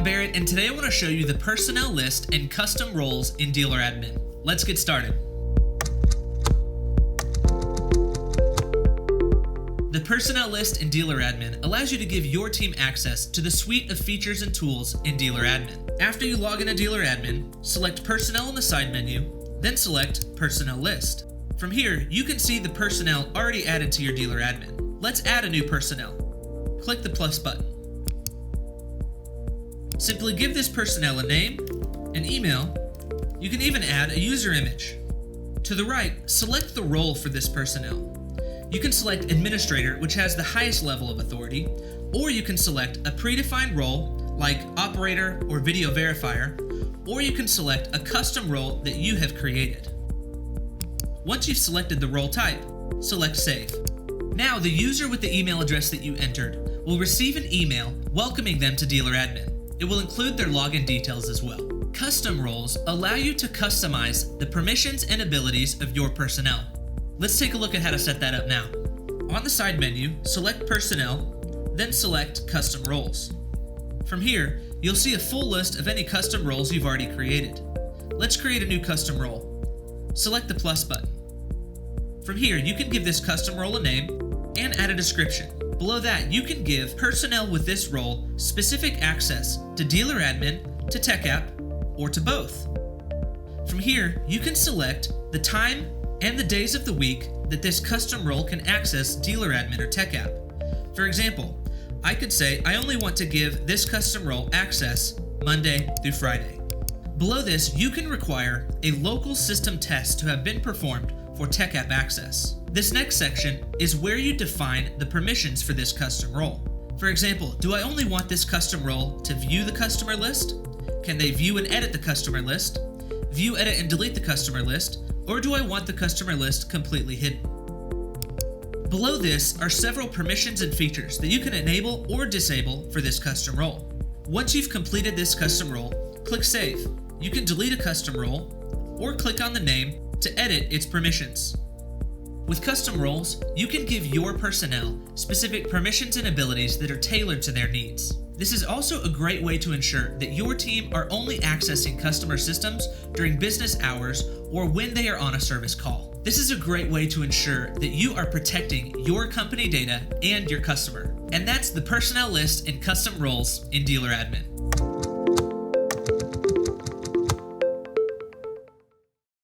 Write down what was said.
I'm Barrett, and today I want to show you the personnel list and custom roles in Dealer Admin. Let's get started. The personnel list in Dealer Admin allows you to give your team access to the suite of features and tools in Dealer Admin. After you log into Dealer Admin, select Personnel in the side menu, then select Personnel List. From here, you can see the personnel already added to your Dealer Admin. Let's add a new personnel. Click the plus button. Simply give this personnel a name, an email. You can even add a user image. To the right, select the role for this personnel. You can select Administrator, which has the highest level of authority, or you can select a predefined role like Operator or Video Verifier, or you can select a custom role that you have created. Once you've selected the role type, select Save. Now the user with the email address that you entered will receive an email welcoming them to Dealer Admin. It will include their login details as well. Custom roles allow you to customize the permissions and abilities of your personnel. Let's take a look at how to set that up now. On the side menu, select Personnel, then select Custom Roles. From here, you'll see a full list of any custom roles you've already created. Let's create a new custom role. Select the plus button. From here, you can give this custom role a name and add a description. Below that, you can give personnel with this role specific access to Dealer Admin, to TechApp, or to both. From here, you can select the time and the days of the week that this custom role can access Dealer Admin or TechApp. For example, I could say I only want to give this custom role access Monday through Friday. Below this, you can require a local system test to have been performed for TechApp access. This next section is where you define the permissions for this custom role. For example, do I only want this custom role to view the customer list? Can they view and edit the customer list? View, edit, and delete the customer list? Or do I want the customer list completely hidden? Below this are several permissions and features that you can enable or disable for this custom role. Once you've completed this custom role, click Save. You can delete a custom role or click on the name to edit its permissions. With custom roles, you can give your personnel specific permissions and abilities that are tailored to their needs. This is also a great way to ensure that your team are only accessing customer systems during business hours or when they are on a service call. This is a great way to ensure that you are protecting your company data and your customer. And that's the personnel list and custom roles in Dealer Admin.